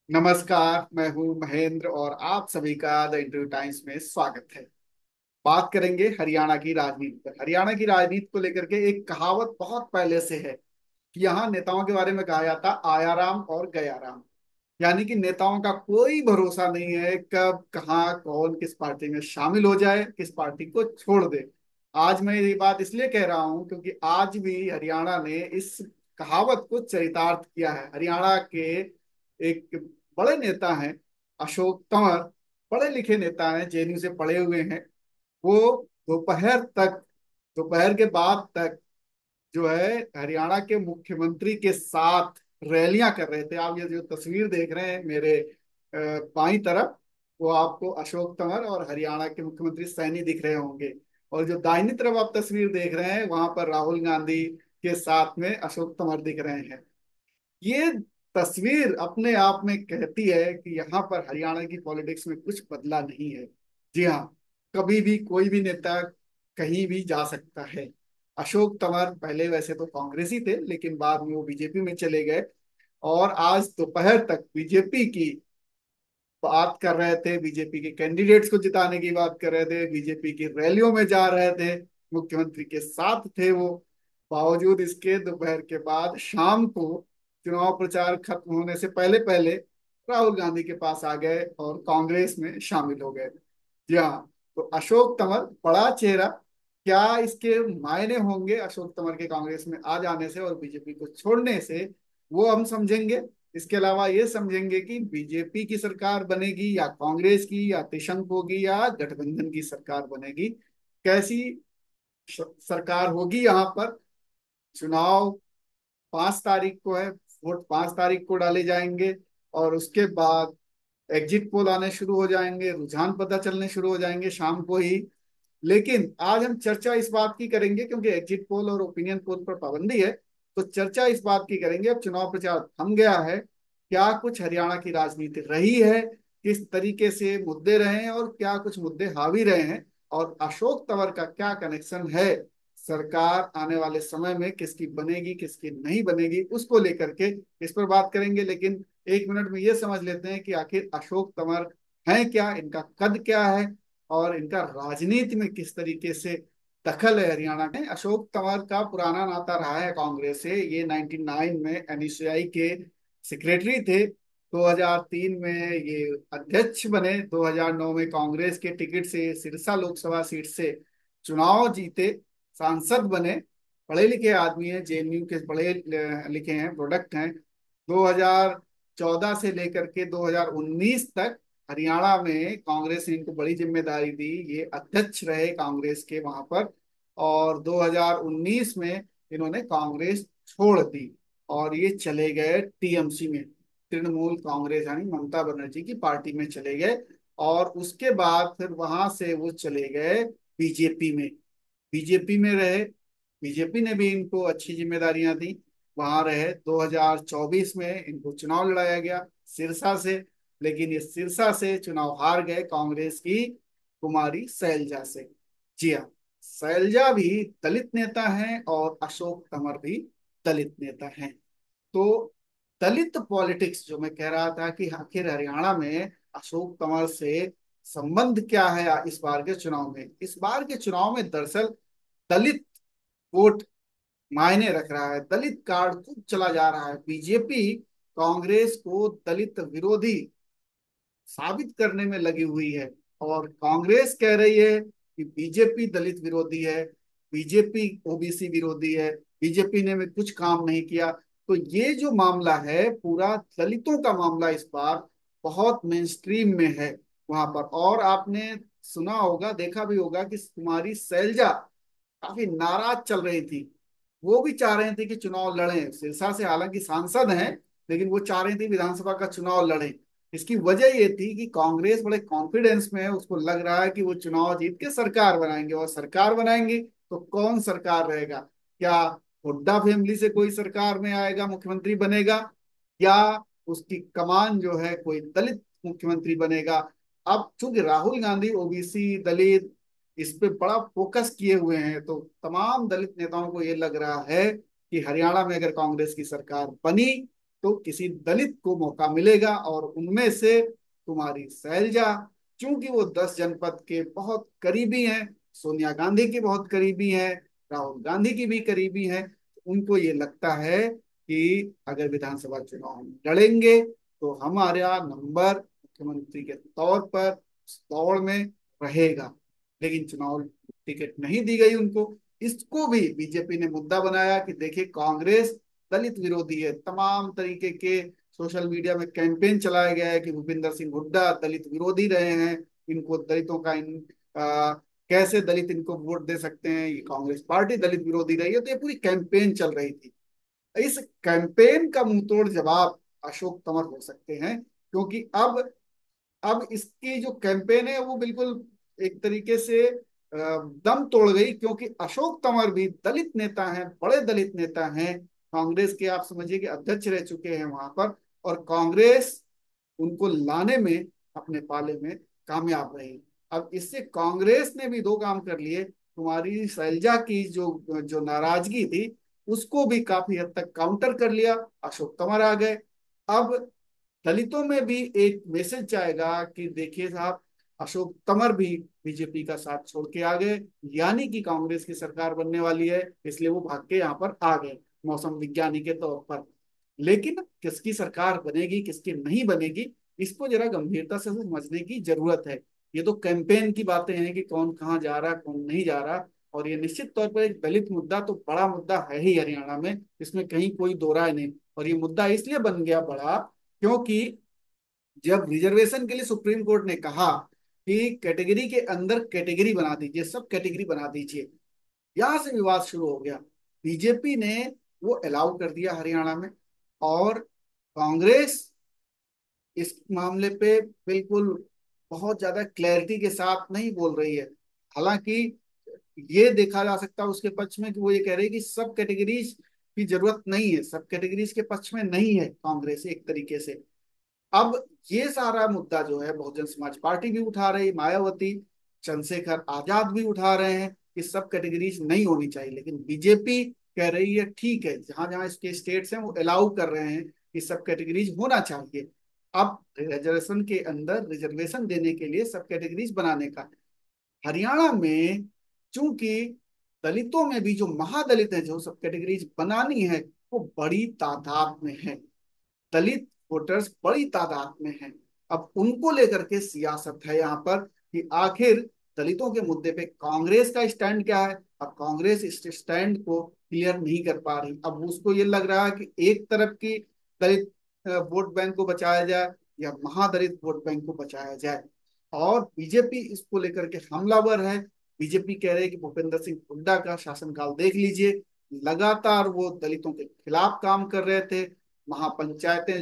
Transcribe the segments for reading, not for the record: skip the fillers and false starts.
नमस्कार। मैं हूं महेंद्र और आप सभी का द इंटरव्यू टाइम्स में स्वागत है। बात करेंगे हरियाणा की राजनीति पर। हरियाणा की राजनीति को लेकर के एक कहावत बहुत पहले से है कि यहाँ नेताओं के बारे में कहा जाता आया राम और गया राम। यानी कि नेताओं का कोई भरोसा नहीं है, कब कहाँ कौन किस पार्टी में शामिल हो जाए, किस पार्टी को छोड़ दे। आज मैं ये बात इसलिए कह रहा हूं क्योंकि आज भी हरियाणा ने इस कहावत को चरितार्थ किया है। हरियाणा के एक बड़े नेता हैं अशोक तंवर, पढ़े लिखे नेता हैं, जेएनयू से पढ़े हुए हैं। वो दोपहर तक, दोपहर के बाद तक जो है हरियाणा के मुख्यमंत्री के साथ रैलियां कर रहे थे। आप ये जो तस्वीर देख रहे हैं मेरे बाईं तरफ, वो आपको अशोक तंवर और हरियाणा के मुख्यमंत्री सैनी दिख रहे होंगे। और जो दाहिनी तरफ आप तस्वीर देख रहे हैं वहां पर राहुल गांधी के साथ में अशोक तंवर दिख रहे हैं। ये तस्वीर अपने आप में कहती है कि यहाँ पर हरियाणा की पॉलिटिक्स में कुछ बदला नहीं है। जी हाँ, कभी भी कोई भी नेता कहीं भी जा सकता है। अशोक तंवर पहले वैसे तो कांग्रेसी थे, लेकिन बाद में वो बीजेपी में चले गए और आज दोपहर तक बीजेपी की बात कर रहे थे, बीजेपी के कैंडिडेट्स को जिताने की बात कर रहे थे, बीजेपी की रैलियों में जा रहे थे, मुख्यमंत्री के साथ थे वो। बावजूद इसके दोपहर के बाद शाम को चुनाव प्रचार खत्म होने से पहले पहले राहुल गांधी के पास आ गए और कांग्रेस में शामिल हो गए। जी हाँ, तो अशोक तंवर बड़ा चेहरा, क्या इसके मायने होंगे अशोक तंवर के कांग्रेस में आ जाने से और बीजेपी को छोड़ने से, वो हम समझेंगे। इसके अलावा ये समझेंगे कि बीजेपी की सरकार बनेगी या कांग्रेस की या त्रिशंक होगी या गठबंधन की सरकार बनेगी, कैसी सरकार होगी यहाँ पर। चुनाव 5 तारीख को है, वोट 5 तारीख को डाले जाएंगे और उसके बाद एग्जिट पोल आने शुरू हो जाएंगे, रुझान पता चलने शुरू हो जाएंगे शाम को ही। लेकिन आज हम चर्चा इस बात की करेंगे, क्योंकि एग्जिट पोल और ओपिनियन पोल पर पाबंदी है, तो चर्चा इस बात की करेंगे अब चुनाव प्रचार थम गया है, क्या कुछ हरियाणा की राजनीति रही है, किस तरीके से मुद्दे रहे हैं और क्या कुछ मुद्दे हावी रहे हैं, और अशोक तंवर का क्या कनेक्शन है, सरकार आने वाले समय में किसकी बनेगी किसकी नहीं बनेगी उसको लेकर के इस पर बात करेंगे। लेकिन 1 मिनट में ये समझ लेते हैं कि आखिर अशोक तंवर हैं क्या, इनका कद क्या है और इनका राजनीति में किस तरीके से दखल है हरियाणा में। अशोक तंवर का पुराना नाता रहा है कांग्रेस से। ये 99 में एनएसयूआई के सेक्रेटरी थे, 2003 में ये अध्यक्ष बने, 2009 में कांग्रेस के टिकट से सिरसा लोकसभा सीट से चुनाव जीते, सांसद बने। पढ़े लिखे आदमी हैं, जेएनयू के पढ़े लिखे हैं, प्रोडक्ट हैं। 2014 से लेकर के 2019 तक हरियाणा में कांग्रेस ने इनको बड़ी जिम्मेदारी दी, ये अध्यक्ष रहे कांग्रेस के वहां पर। और 2019 में इन्होंने कांग्रेस छोड़ दी और ये चले गए टीएमसी में, तृणमूल कांग्रेस यानी ममता बनर्जी की पार्टी में चले गए। और उसके बाद फिर वहां से वो चले गए बीजेपी में, बीजेपी में रहे। बीजेपी ने भी इनको अच्छी जिम्मेदारियां दी, वहां रहे। 2024 में इनको चुनाव लड़ाया गया सिरसा से, लेकिन ये सिरसा से चुनाव हार गए कांग्रेस की कुमारी सैलजा से। जी हाँ, सैलजा भी दलित नेता हैं और अशोक तंवर भी दलित नेता हैं। तो दलित पॉलिटिक्स जो मैं कह रहा था कि आखिर हरियाणा में अशोक तंवर से संबंध क्या है इस बार के चुनाव में। इस बार के चुनाव में दरअसल दलित वोट मायने रख रहा है, दलित कार्ड खूब चला जा रहा है। बीजेपी कांग्रेस को दलित विरोधी साबित करने में लगी हुई है और कांग्रेस कह रही है कि बीजेपी दलित विरोधी है, बीजेपी ओबीसी विरोधी है, बीजेपी ने भी कुछ काम नहीं किया। तो ये जो मामला है पूरा दलितों का मामला इस बार बहुत मेन स्ट्रीम में है वहां पर। और आपने सुना होगा, देखा भी होगा कि कुमारी सैलजा काफी नाराज चल रही थी। वो भी चाह रहे थे कि चुनाव लड़ें, सिरसा से हालांकि सांसद हैं, लेकिन वो चाह रही थी विधानसभा का चुनाव लड़ें। इसकी वजह ये थी कि कांग्रेस बड़े कॉन्फिडेंस में है, उसको लग रहा है कि वो चुनाव जीत के सरकार बनाएंगे, और सरकार बनाएंगे तो कौन सरकार रहेगा, क्या हुड्डा फैमिली से कोई सरकार में आएगा, मुख्यमंत्री बनेगा, या उसकी कमान जो है कोई दलित मुख्यमंत्री बनेगा। अब चूंकि राहुल गांधी ओबीसी दलित इस पे बड़ा फोकस किए हुए हैं, तो तमाम दलित नेताओं को ये लग रहा है कि हरियाणा में अगर कांग्रेस की सरकार बनी तो किसी दलित को मौका मिलेगा। और उनमें से तुम्हारी शैलजा, चूंकि वो 10 जनपद के बहुत करीबी हैं, सोनिया गांधी की बहुत करीबी हैं, राहुल गांधी की भी करीबी हैं, उनको ये लगता है कि अगर विधानसभा चुनाव हम लड़ेंगे तो हमारा नंबर मुख्यमंत्री के तौर पर उस दौड़ में रहेगा। लेकिन चुनाव टिकट नहीं दी गई उनको। इसको भी बीजेपी ने मुद्दा बनाया कि देखिए कांग्रेस दलित विरोधी है, तमाम तरीके के सोशल मीडिया में कैंपेन चलाया गया है कि भूपिंदर सिंह हुड्डा दलित विरोधी रहे हैं, इनको दलितों का कैसे दलित इनको वोट दे सकते हैं, ये कांग्रेस पार्टी दलित विरोधी रही है। तो ये पूरी कैंपेन चल रही थी। इस कैंपेन का मुंहतोड़ जवाब अशोक तंवर हो सकते हैं, क्योंकि अब इसकी जो कैंपेन है वो बिल्कुल एक तरीके से दम तोड़ गई, क्योंकि अशोक तंवर भी दलित नेता हैं, बड़े दलित नेता हैं, कांग्रेस के आप समझिए कि अध्यक्ष रह चुके हैं वहां पर। और कांग्रेस उनको लाने में अपने पाले में कामयाब रही। अब इससे कांग्रेस ने भी दो काम कर लिए, तुम्हारी शैलजा की जो जो नाराजगी थी उसको भी काफी हद तक काउंटर कर लिया, अशोक तंवर आ गए। अब दलितों में भी एक मैसेज जाएगा कि देखिए साहब, अशोक तंवर भी बीजेपी का साथ छोड़ के आ गए, यानी कि कांग्रेस की सरकार बनने वाली है, इसलिए वो भाग के यहाँ पर आ गए मौसम विज्ञानी के तौर पर। लेकिन किसकी सरकार बनेगी किसकी नहीं बनेगी, इसको जरा गंभीरता से समझने की जरूरत है। ये तो कैंपेन की बातें हैं कि कौन कहाँ जा रहा कौन नहीं जा रहा, और ये निश्चित तौर पर एक दलित मुद्दा तो बड़ा मुद्दा है ही हरियाणा में, इसमें कहीं कोई दो राय नहीं। और ये मुद्दा इसलिए बन गया बड़ा, क्योंकि जब रिजर्वेशन के लिए सुप्रीम कोर्ट ने कहा कि कैटेगरी के अंदर कैटेगरी बना दीजिए, सब कैटेगरी बना दीजिए, यहां से विवाद शुरू हो गया। बीजेपी ने वो अलाउ कर दिया हरियाणा में, और कांग्रेस इस मामले पे बिल्कुल बहुत ज्यादा क्लैरिटी के साथ नहीं बोल रही है। हालांकि ये देखा जा सकता है उसके पक्ष में कि वो ये कह रही है कि सब कैटेगरीज की जरूरत नहीं है, सब कैटेगरीज के पक्ष में नहीं है कांग्रेस एक तरीके से। अब ये सारा मुद्दा जो है बहुजन समाज पार्टी भी उठा रही, मायावती, चंद्रशेखर आजाद भी उठा रहे हैं कि सब कैटेगरीज नहीं होनी चाहिए, लेकिन बीजेपी कह रही है ठीक है, जहां जहां इसके स्टेट्स हैं वो अलाउ कर रहे हैं कि सब कैटेगरीज होना चाहिए। अब रिजर्वेशन के अंदर रिजर्वेशन देने के लिए सब कैटेगरीज बनाने का हरियाणा में, चूंकि दलितों में भी जो महादलित हैं जो सब कैटेगरीज बनानी है वो बड़ी तादाद में है, दलित वोटर्स बड़ी तादाद में हैं। अब उनको लेकर के सियासत है यहाँ पर कि आखिर दलितों के मुद्दे पे कांग्रेस का स्टैंड क्या है। अब कांग्रेस इस स्टैंड को क्लियर नहीं कर पा रही, अब उसको ये लग रहा है कि एक तरफ की दलित वोट बैंक को बचाया जाए या महादलित वोट बैंक को बचाया जाए। और बीजेपी इसको लेकर के हमलावर है। बीजेपी कह रही है कि भूपेंद्र सिंह हुड्डा का शासनकाल देख लीजिए, लगातार वो दलितों के खिलाफ काम कर रहे थे। महापंचायतें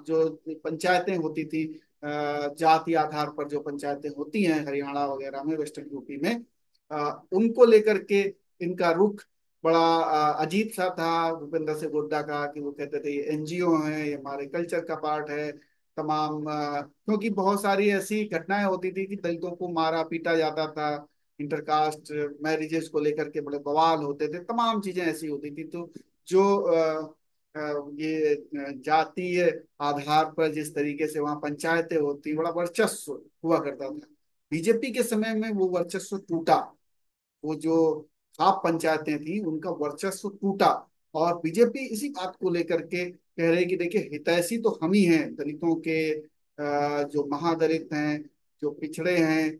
जो पंचायतें होती थी, जाति आधार पर जो पंचायतें होती हैं हरियाणा वगैरह में, वेस्टर्न यूपी में, उनको लेकर के इनका रुख बड़ा अजीब सा था भूपेंद्र सिंह हुड्डा का, कि वो कहते थे ये एनजीओ है, ये हमारे कल्चर का पार्ट है। तमाम क्योंकि बहुत सारी ऐसी घटनाएं होती थी कि दलितों को मारा पीटा जाता था, इंटरकास्ट मैरिजेस को लेकर के बड़े बवाल होते थे, तमाम चीजें ऐसी होती थी। तो जो ये जातीय आधार पर जिस तरीके से वहां पंचायतें होती, बड़ा वर्चस्व हुआ करता था। बीजेपी के समय में वो वर्चस्व टूटा, वो जो आप पंचायतें थी उनका वर्चस्व टूटा। और बीजेपी इसी बात को लेकर के कह रही कि देखिए हितैषी तो हम ही हैं दलितों के, जो महादलित हैं, जो पिछड़े हैं,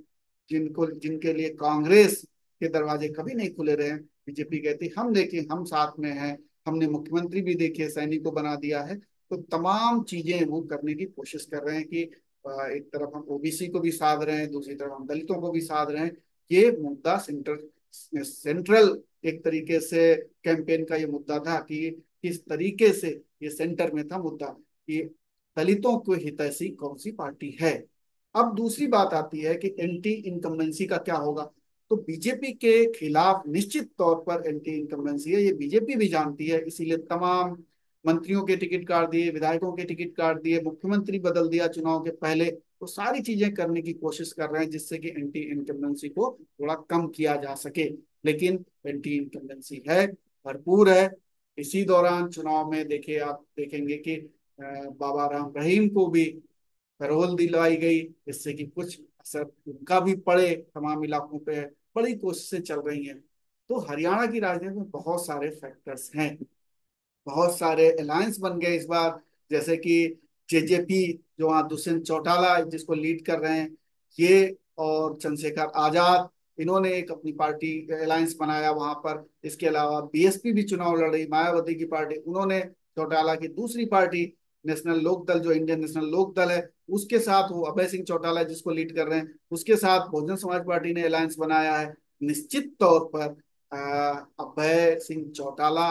जिनको जिनके लिए कांग्रेस के दरवाजे कभी नहीं खुले रहे। बीजेपी कहती हम देखिए हम साथ में हैं, हमने मुख्यमंत्री भी देखिए सैनिक को बना दिया है। तो तमाम चीजें वो करने की कोशिश कर रहे हैं कि एक तरफ हम ओबीसी को भी साध रहे हैं, दूसरी तरफ हम दलितों को भी साध रहे हैं। ये मुद्दा सेंट्रल एक तरीके से कैंपेन का ये मुद्दा था कि किस तरीके से ये सेंटर में था मुद्दा कि दलितों को हितैषी कौन सी पार्टी है। अब दूसरी बात आती है कि एंटी इनकम्बेंसी का क्या होगा। तो बीजेपी के खिलाफ निश्चित तौर पर एंटी इनकम्बेंसी है, ये बीजेपी भी जानती है, इसीलिए तमाम मंत्रियों के टिकट काट दिए, विधायकों के टिकट काट दिए, मुख्यमंत्री बदल दिया चुनाव के पहले। तो सारी चीजें करने की कोशिश कर रहे हैं जिससे कि एंटी इनकम्बेंसी को थोड़ा कम किया जा सके। लेकिन एंटी इनकम्बेंसी है, भरपूर है। इसी दौरान चुनाव में देखिए, आप देखेंगे कि बाबा राम रहीम को भी पैरोल दिलवाई गई, जिससे कि कुछ असर उनका भी पड़े, तमाम इलाकों पे बड़ी कोशिशें चल रही हैं। तो हरियाणा की राजनीति में बहुत सारे फैक्टर्स हैं, बहुत सारे अलायंस बन गए इस बार। जैसे कि जेजेपी, जो वहाँ दुष्यंत चौटाला जिसको लीड कर रहे हैं, ये और चंद्रशेखर आजाद, इन्होंने एक अपनी पार्टी अलायंस बनाया वहां पर। इसके अलावा बीएसपी भी चुनाव लड़ रही, मायावती की पार्टी, उन्होंने चौटाला की दूसरी पार्टी नेशनल लोक दल, जो इंडियन नेशनल लोक दल है, उसके साथ वो अभय सिंह चौटाला जिसको लीड कर रहे हैं, उसके साथ बहुजन समाज पार्टी ने अलायंस बनाया है। निश्चित तौर पर अभय सिंह चौटाला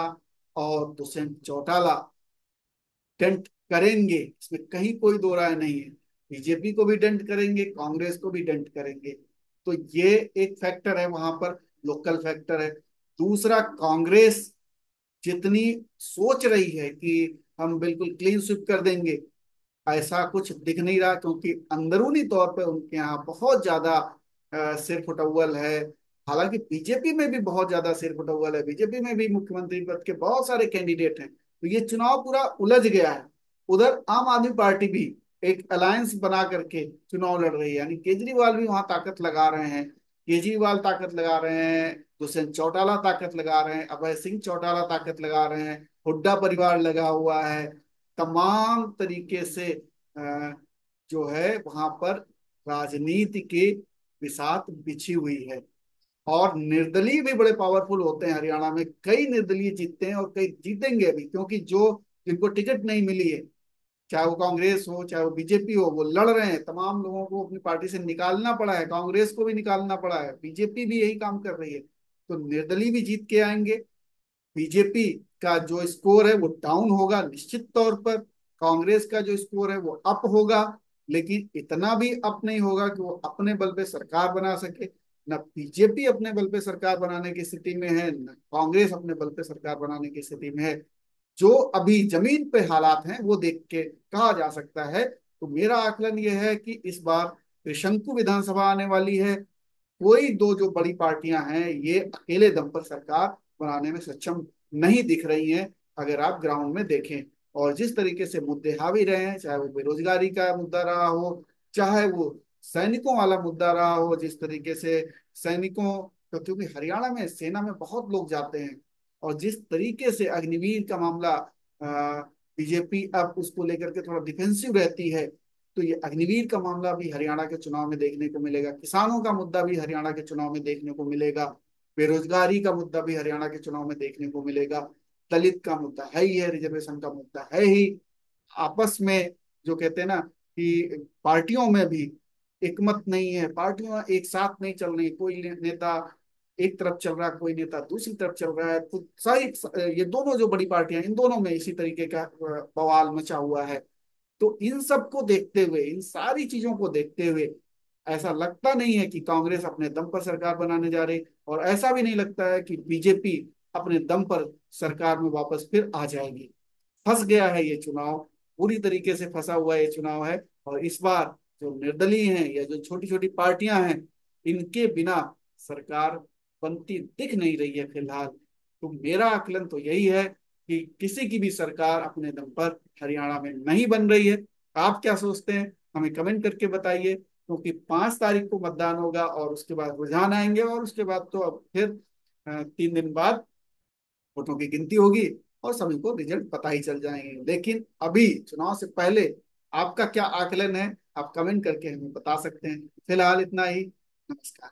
और दुष्यंत चौटाला डंट करेंगे, इसमें कहीं कोई दो राय नहीं है। बीजेपी को भी डंट करेंगे, कांग्रेस को भी डंट करेंगे। तो ये एक फैक्टर है वहां पर, लोकल फैक्टर है। दूसरा, कांग्रेस जितनी सोच रही है कि हम बिल्कुल क्लीन स्वीप कर देंगे, ऐसा कुछ दिख नहीं रहा, क्योंकि अंदरूनी तौर पे उनके यहाँ बहुत ज्यादा सिर फुटअव्वल है। हालांकि बीजेपी में भी बहुत ज्यादा सिर फुटअव्वल है, बीजेपी में भी मुख्यमंत्री पद के बहुत सारे कैंडिडेट हैं, तो ये चुनाव पूरा उलझ गया है। उधर आम आदमी पार्टी भी एक अलायंस बना करके चुनाव लड़ रही है, यानी केजरीवाल भी वहां ताकत लगा रहे हैं, केजरीवाल ताकत लगा रहे हैं, दुष्यंत चौटाला ताकत लगा रहे हैं, अभय सिंह चौटाला ताकत लगा रहे हैं, हुड्डा परिवार लगा हुआ है। तमाम तरीके से अ, जो है वहां पर राजनीति के बिसात बिछी हुई है। और निर्दलीय भी बड़े पावरफुल होते हैं हरियाणा में, कई निर्दलीय जीतते हैं और कई जीतेंगे भी, क्योंकि जो जिनको टिकट नहीं मिली है, चाहे वो कांग्रेस हो चाहे वो बीजेपी हो, वो लड़ रहे हैं। तमाम लोगों को अपनी पार्टी से निकालना पड़ा है, कांग्रेस को भी निकालना पड़ा है, बीजेपी भी यही काम कर रही है। तो निर्दलीय भी जीत के आएंगे। बीजेपी का जो स्कोर है वो डाउन होगा निश्चित तौर पर, कांग्रेस का जो स्कोर है वो अप होगा, लेकिन इतना भी अप नहीं होगा कि वो अपने बल पे सरकार बना सके। न बीजेपी अपने बल पे सरकार बनाने की स्थिति में है, न कांग्रेस अपने बल पे सरकार बनाने की स्थिति में है। जो अभी जमीन पे हालात हैं वो देख के कहा जा सकता है। तो मेरा आकलन यह है कि इस बार त्रिशंकु विधानसभा आने वाली है। कोई दो जो बड़ी पार्टियां हैं ये अकेले दम पर सरकार बनाने में सक्षम नहीं दिख रही हैं, अगर आप ग्राउंड में देखें। और जिस तरीके से मुद्दे हावी रहे हैं, चाहे वो बेरोजगारी का मुद्दा रहा हो, चाहे वो सैनिकों वाला मुद्दा रहा हो, जिस तरीके से सैनिकों, तो क्योंकि हरियाणा में सेना में बहुत लोग जाते हैं, और जिस तरीके से अग्निवीर का मामला, बीजेपी अब उसको लेकर के थोड़ा डिफेंसिव रहती है, तो ये अग्निवीर का मामला भी हरियाणा के चुनाव में देखने को मिलेगा, किसानों का मुद्दा भी हरियाणा के चुनाव में देखने को मिलेगा, बेरोजगारी का मुद्दा भी हरियाणा के चुनाव में देखने को मिलेगा, दलित का मुद्दा है ही है, रिजर्वेशन का मुद्दा है ही। आपस में जो कहते हैं ना कि पार्टियों में भी एकमत नहीं है, पार्टियां एक साथ नहीं चल रही, कोई नेता एक तरफ चल रहा है, कोई नेता दूसरी तरफ चल रहा है। तो सारी ये दोनों जो बड़ी पार्टियां, इन दोनों में इसी तरीके का बवाल मचा हुआ है। तो इन सब को देखते हुए, इन सारी चीजों को देखते हुए, ऐसा लगता नहीं है कि कांग्रेस अपने दम पर सरकार बनाने जा रही, और ऐसा भी नहीं लगता है कि बीजेपी अपने दम पर सरकार में वापस फिर आ जाएगी। फंस गया है ये चुनाव, पूरी तरीके से फंसा हुआ ये चुनाव है। और इस बार जो निर्दलीय हैं या जो छोटी छोटी पार्टियां हैं, इनके बिना सरकार बनती दिख नहीं रही है फिलहाल। तो मेरा आकलन तो यही है कि किसी की भी सरकार अपने दम पर हरियाणा में नहीं बन रही है। आप क्या सोचते हैं, हमें कमेंट करके बताइए, क्योंकि 5 तारीख को मतदान होगा और उसके बाद रुझान आएंगे, और उसके बाद तो अब फिर 3 दिन बाद वोटों की गिनती होगी, और सभी को रिजल्ट पता ही चल जाएंगे। लेकिन अभी चुनाव से पहले आपका क्या आकलन है, आप कमेंट करके हमें बता सकते हैं। फिलहाल इतना ही। नमस्कार।